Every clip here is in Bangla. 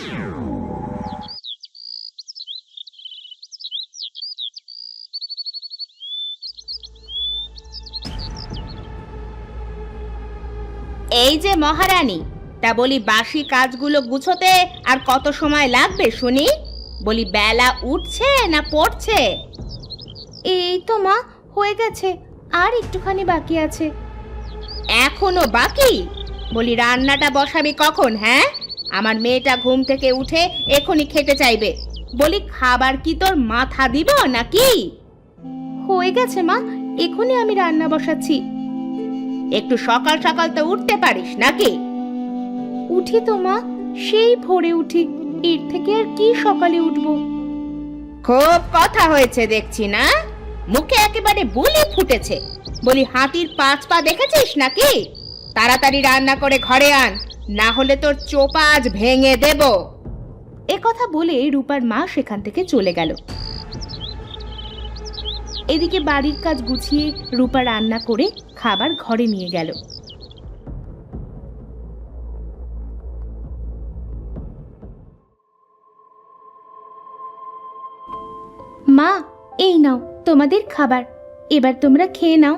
এই যে মহারানী, তা বলি বাসি কাজগুলো গুছোতে আর কত সময় লাগবে শুনি? বলি বেলা উঠছে না পড়ছে? এই তো মা, হয়ে গেছে, আর একটুখানি বাকি আছে। এখনো বাকি? বলি রান্নাটা বসাবি কখন? হ্যাঁ, আমার মেয়েটা ঘুম থেকে উঠে এখনই খেতে চাইবে। বলি খাবার কি তোর মাথা দিব নাকি? হয়ে গেছে মা, এখনই আমি রান্না বসাচ্ছি। একটু সকাল সকাল তো উঠতে পারিস নাকি? উঠি তো মা, সেই ভোরে উঠি, এর থেকে আর কি সকালে উঠবো। খুব কথা হয়েছে দেখছি না, মুখে একেবারে বুলি ফুটেছে। বলি হাতির 5 পা দেখেছিস নাকি? তাড়াতাড়ি রান্না করে ঘরে আন, না হলে তোর চোপা আজ ভেঙে দেব। এ কথা বলে রূপার মা সেখান থেকে চলে গেল। এদিকে বাড়ির কাজ গুছিয়ে রূপা রান্না করে খাবার ঘরে নিয়ে গেল। মা, এই নাও তোমাদের খাবার, এবার তোমরা খেয়ে নাও।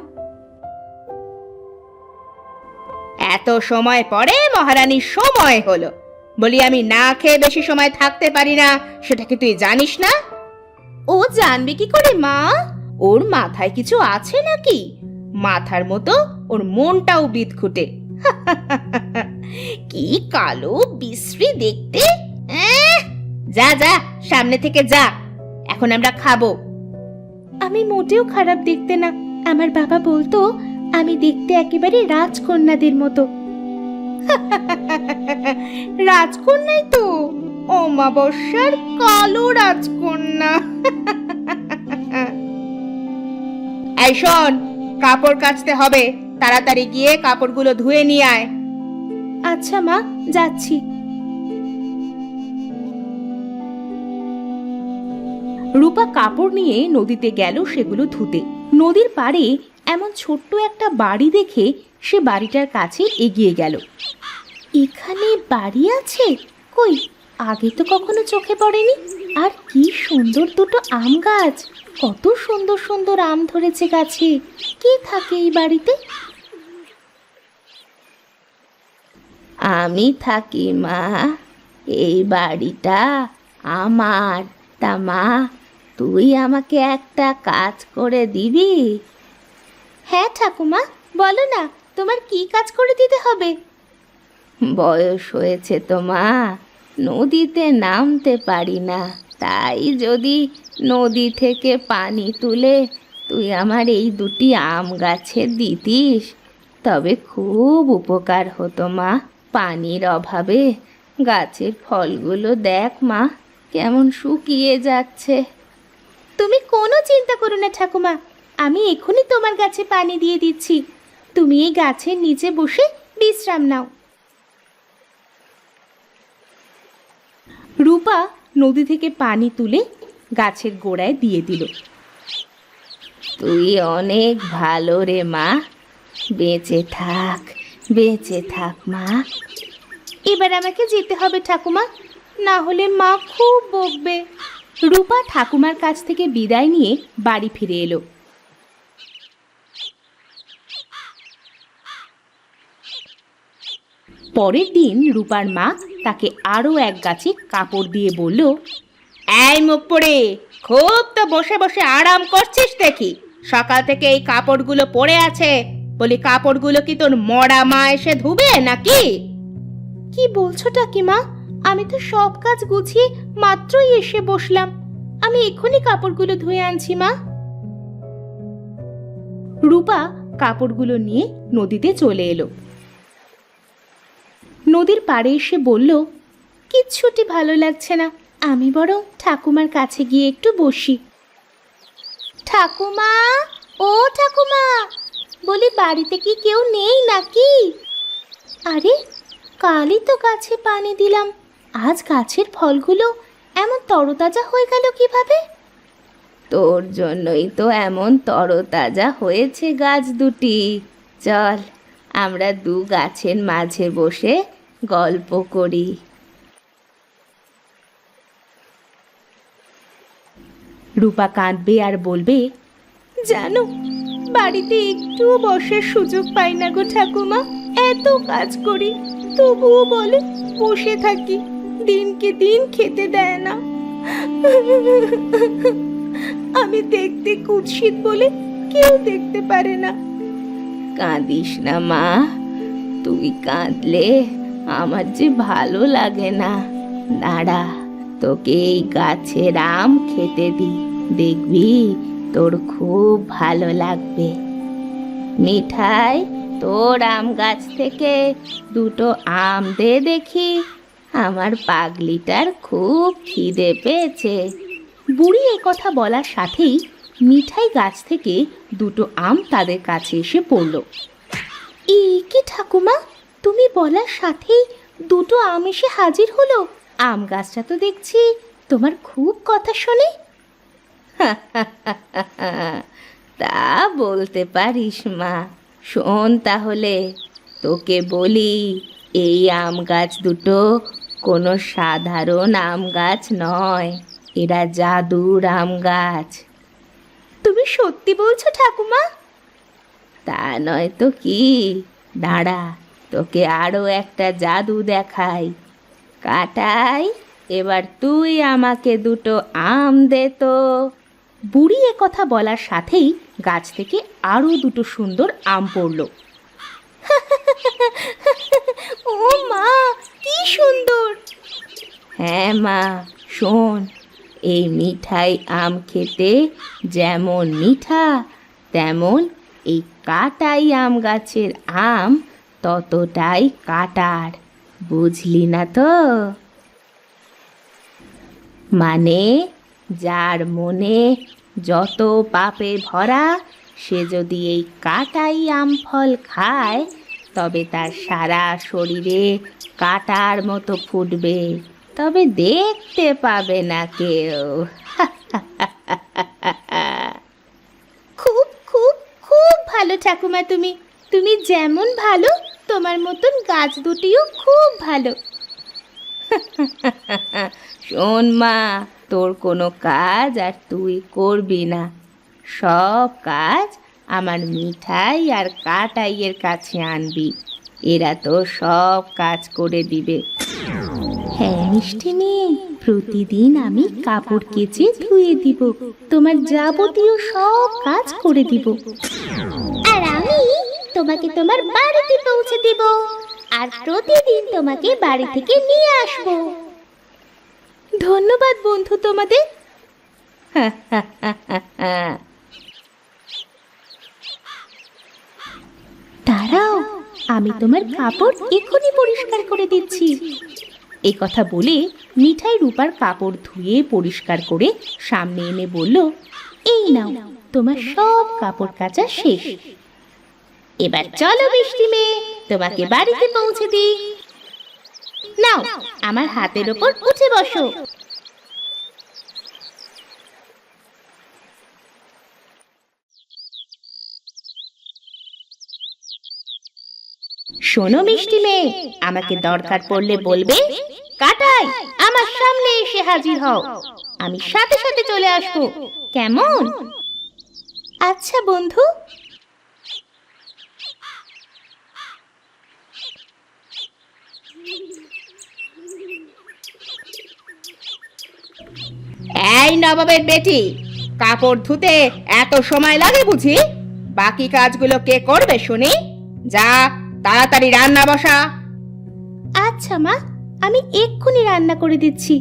এত সময় পরে মহারানীর সময় হলো। বলি আমি না খেয়ে বেশি সময় থাকতে পারি না, সেটা কি তুই জানিস না? ও জানবে কি করে মা? ওর মাথায় কিছু আছে নাকি? মাথার মতো ওর মনটাও বিদঘুটে। কি কালো বিশ্রী দেখতে। যা যা, সামনে থেকে যা, এখন আমরা খাবো। আমি মোটেও খারাপ দেখতে না, আমার বাবা বলতো আমি দেখতে একেবারে রাজকন্যাদের মতো। রাজকন্যাই তো, অমাবস্যার কালো রাজকন্যা। এই শোন, কাপড় কাচতে হবে, তাড়াতাড়ি গিয়ে কাপড়গুলো ধুয়ে নিয়ে আয়। আচ্ছা মা, যাচ্ছি। রূপা কাপড় নিয়ে নদীতে গেল সেগুলো ধুতে। নদীর পাড়ে এমন ছোট্ট একটা বাড়ি দেখে সে বাড়িটার কাছে এগিয়ে গেল। এখানে বাড়ি আছে? কই, আগে তো কখনো চোখে পড়েনি। আর কি সুন্দর দুটো আম গাছ, কত সুন্দর সুন্দর আম ধরেছে গাছে। কে থাকে এই বাড়িতে? আমি থাকি মা, এই বাড়িটা আমার। তা মা, তুই আমাকে একটা কাজ করে দিবি? হ্যাঁ ঠাকুমা, বলো না, তোমার কি কাজ করে দিতে হবে? বয়স হয়েছে তো মা, নদীতে নামতে পারি না, তাই যদি নদী থেকে পানি তুলে তুই আমার এই দুটি আম গাছে দিতিস তবে খুব উপকার হতো মা। পানির অভাবে গাছের ফলগুলো দেখ মা, কেমন শুকিয়ে যাচ্ছে। তুমি কোনো চিন্তা করো না ঠাকুমা, আমি এখনই তোমার গাছে পানি দিয়ে দিচ্ছি। তুমি এই গাছের নিচে বসে বিশ্রাম নাও। রূপা নদী থেকে পানি তুলে গাছের গোড়ায় দিয়ে দিল। তুই অনেক ভালো রে মা, বেঁচে থাক, বেঁচে থাক মা। এবার আমাকে যেতে হবে ঠাকুমা, না হলে মা খুব বকবে। রূপা ঠাকুমার কাছ থেকে বিদায় নিয়ে বাড়ি ফিরে এলো। পরের দিন রূপার মা তাকে আরো এক গাছে কাপড় দিয়ে বলল, এই মুখ পড়ে, খুব তো বসে বসে আরাম করছিস দেখি। সকাল থেকে এই কাপড়গুলো পড়ে আছে, বলি কাপড়গুলো কি তোর মরা মা এসে ধুবে নাকি? কি বলছো কাকিমা? আমি তো সব কাজ গুছিয়ে মাত্রই এসে বসলাম। আমি এক্ষুনি কাপড়গুলো ধুয়ে আনছি মা। রূপা কাপড়গুলো নিয়ে নদীতে চলে এলো। নদীর পাড়ে এসে বলল, কিচ্ছুটি ভালো লাগছে না, আমি বরং ঠাকুমার কাছে গিয়ে একটু বসি। ঠাকুমা, ও ঠাকুমা, বলি বাড়িতে কি কেউ নেই নাকি? আরে, কালই তো গাছে পানি দিলাম, আজ গাছের ফলগুলো এমন তরতাজা হয়ে গেল কিভাবে? তোর জন্যই তো এমন তরতাজা হয়েছে গাছ দুটি। চল, আমরা দু গাছের মাঝে বসে গল্প করি। রূপা কাঁদবে আর বলবে, জানো, বাড়িতে একটুও বসার সুযোগ পাই না গো ঠাকুমা। এত কাজ করি, তবুও বলে বসে থাকি, দিনকে দিন খেতে দেয় না। আমি দেখতে কুৎসিত বলে কেউ দেখতে পারে না। কাঁদিস না মা, তুই কাঁদলে আমার যে ভালো লাগে না। দাঁড়া, তোকে এই গাছের আম খেতে দি, দেখবি তোর খুব ভালো লাগবে। মিঠাই, তোর আম গাছ থেকে দুটো আম দে দেখি, আমার পাগলিটার খুব খিদে পেয়েছে। বুড়ি এ কথা বলার সাথেই মিঠাই গাছ থেকে দুটো আম তাদের কাছে এসে পড়ল। কি ঠাকুমা, তুমি বলার সাথেই দুটো আম এসে হাজির হলো? আম গাছটা তো দেখছি তোমার খুব কথা শোনে। তা বলতে পারিস মা। শোন তাহলে, তোকে বলি, এই আম গাছ দুটো কোনো সাধারণ আম গাছ নয়, এরা জাদুর আম গাছ। তুমি সত্যি বলছো ঠাকুমা? তা নয় তো কি। দাঁড়া, তোকে আরো একটা জাদু দেখাই। কাটাই, এবার তুই আমাকে দুটো আম দে তো। বুড়ি এ কথা বলার সাথেই গাছ থেকে আরো দুটো সুন্দর আম পড়ল। ও মা, কি সুন্দর! হ্যাঁ মা, শোন, এই মিঠাই আম খেতে যেমন মিঠা, তেমন এই কাটাই আম গাছের আম ততটাই কাটার। বুঝলি না তো? মানে, যার মনে যত পাপে ভরা, সে যদি এই কাটাই আম ফল খায়, তবে তার সারা শরীরে কাটার মতো ফুটবে, তবে দেখতে পাবে না কেউ। খুব খুব খুব ভালো ঠাকুমা তুমি। তুমি যেমন ভালো, তোমার মতন গাছ দুটিও খুব ভালো। শোন মা, তোর কোনো কাজ আর তুই করবি না, সব কাজ আমার মিঠাই আর কাটাইয়ের কাছে আনবি, এরা তো সব কাজ করে দিবে। হ্যাঁ মিষ্টি মেয়ে, প্রতিদিন আমি কাপড় কেচে ধুয়ে দিব, তোমার যাবতীয় সব কাজ করে দিব। আর আমি তোমাকে তোমার বাড়িতে পৌঁছে দিব, আর প্রতিদিন তোমাকে বাড়ি থেকে নিয়ে আসব। ধন্যবাদ বন্ধু তোমাদের। দাঁড়াও, আমি তোমার কাপড় এখনই পরিষ্কার করে দিচ্ছি। এই কথা বলে মিঠাই রূপার কাপড় ধুয়ে পরিষ্কার করে সামনে এনে বলল, এই নাও, তোমার সব কাপড় কাচা শেষ। এবার চলো মিষ্টি মেয়ে, তোমাকে বাড়িতে পৌঁছে দিই। নাও, আমার হাতের ওপর উঠে বসো। শোনো মিষ্টি মেয়ে, আমাকে দরকার পড়লে বলবে, কাটাই আমার সামনে এসে হাজির হও, আমি সাথে সাথে চলে আসবো, কেমন? আচ্ছা বন্ধু। এই নবাবের বেটি, কাপড় ধুতে এত সময় লাগে বুঝি? বাকি কাজগুলো কে করবে শুনি? যা, তাড়াতাড়ি রান্না বসা। আচ্ছা মা, আমি এক্ষুনি রান্না করে দিচ্ছি।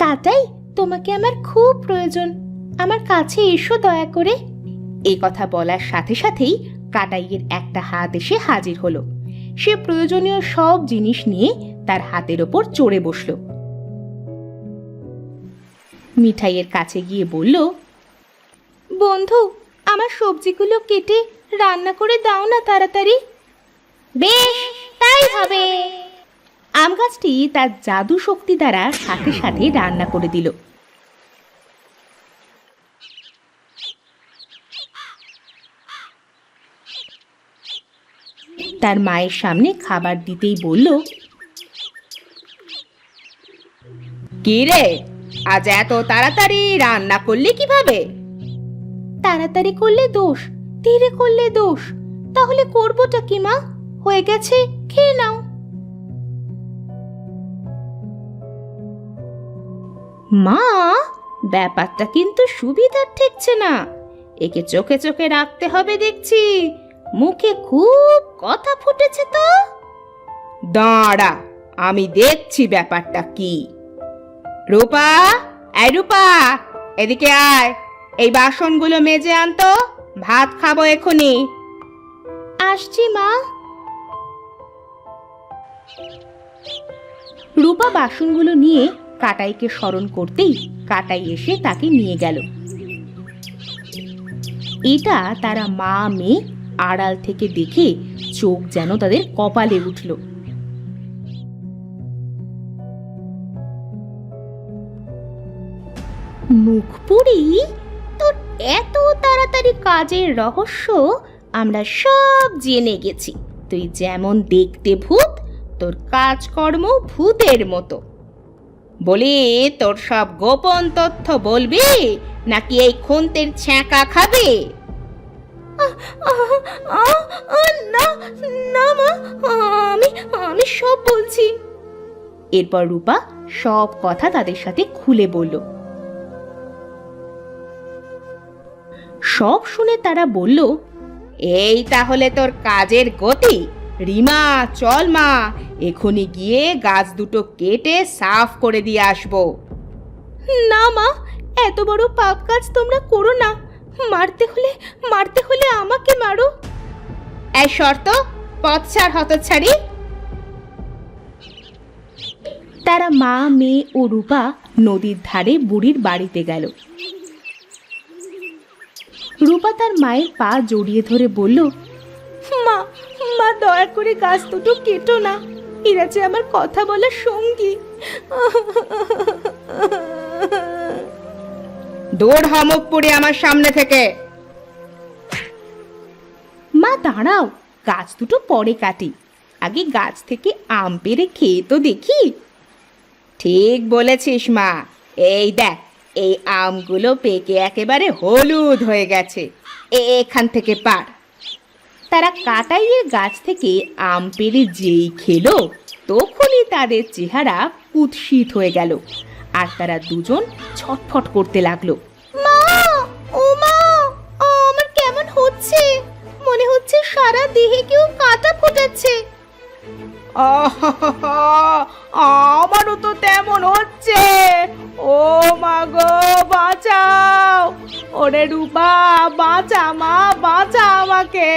কাটাই, তোমাকে আমার খুব প্রয়োজন, আমার কাছে এসো দয়া করে। এই কথা বলার সাথে সাথেই কাটাইয়ের একটা হাত এসে হাজির হলো। সে প্রয়োজনীয় সব জিনিস নিয়ে তার হাতের ওপর চড়ে বসল। মিঠাইয়ের কাছে গিয়ে বলল, বন্ধু, আমার সবজিগুলো কেটে রান্না করে দাও না তাড়াতাড়ি। বেশ, তাই হবে। আম গাছটি তার জাদু শক্তি দ্বারা সাথে সাথে রান্না করে দিল। তার মায়ের সামনে খাবার দিতেই বলল, কি রে, আজ এত তাড়াতাড়ি রান্না করলি কিভাবে? তাড়াতাড়ি করলে দোষ, ধীরে করলে দোষ। তাহলে করবোটা কি মা? হয়ে গেছে, খেয়ে নাও। মা, ব্যাপারটা কিন্তু সুবিধার ঠেকছে না। একে চোখে চোখে রাখতে হবে দেখছি। মুখে খুব কথা ফুটেছে তো। দাঁড়া, আমি দেখছি ব্যাপারটা কি। রূপা, এই রূপা, এদিকে আয়, এই বাসনগুলো মেজে আনতো, ভাত খাবো এখনি। আসছি মা। রূপা বাসনগুলো নিয়ে কাটাইকে স্মরণ করতেই কাটাই এসে তাকে নিয়ে গেল। এটা তারা মা মেয়ে আড়াল থেকে দেখে চোখ যেন তাদের কপালে উঠল। মুখপুরি, তোর এত তাড়াতাড়ি কাজের রহস্য আমরা সব জেনে গেছি। তুই যেমন দেখতে ভূত, তোর কাজকর্ম ভূতের মতো। বলি, তোর সব গোপন তথ্য বলবি নাকি এই খুন্তির ছ্যাঁকা খাবি? না না মা, আমি সব বলছি। এরপর রূপা সব কথা তাদের সাথে খুলে বলল। সব শুনে তারা বলল, এই তাহলে তোর কাজের গতি। রিমা, চল মা, এখনই গিয়ে গাছ দুটো কেটে সাফ করে দিয়ে আসবো। না মা, এত বড় পাপ কাজ তোমরা করো না। মারতে হলে আমাকে মারো। এই শর্ত, পথ ছাড় হতচ্ছাড়ি। তারা মা মেয়ে ও রূপা নদীর ধারে বুড়ির বাড়িতে গেল। রূপা তার মায়ের পা জড়িয়ে ধরে বলল, মা, দয়া করে গাছ দুটো কেটো না। এরা যে আমার কথা বলার সঙ্গী। দৌড় হ মুখপুরি আমার সামনে থেকে। মা দাঁড়াও, গাছ দুটো পরে কাটি। আগে গাছ থেকে আম পেড়ে খেয়ে তো দেখি। ঠিক বলেছিস মা, এই দেখ, এই আমগুলো পেকে একেবারে হলুদ হয়ে গেছে। এখান থেকে পার। তারা কাটাইয়ের গাছ থেকে আম পেড়ে যেই খেলো, তখনই তাদের চেহারা কুৎসিত হয়ে গেল, আর তারা দুজন ছটফট করতে লাগলো। মা, ও মা, আমার কেমন হচ্ছে? মনে হচ্ছে সারা দেহে কেউ কাঁটা ফুটাচ্ছে। আমারও তো তেমন হচ্ছে। ও মা গো, বাঁচাও! ওরে রূপা, বাঁচা মা, বাঁচা আমাকে।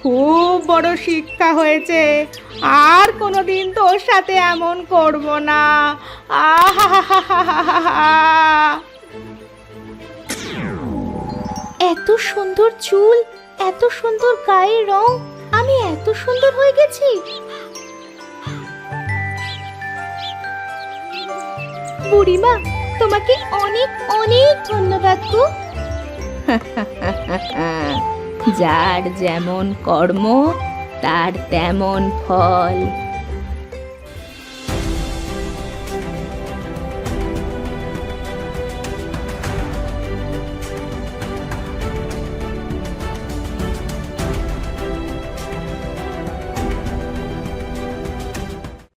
খুব বড় শিক্ষা হয়েছে, আর কোনোদিন তোর সাথে এমন করব না। এত সুন্দর চুল, এত সুন্দর গায়ের রং, আমি এত সুন্দর হয়ে গেছি। বুড়িমা, তোমাকে অনেক অনেক ধন্যবাদ গো। যার যেমন কর্ম তার তেমন ফল।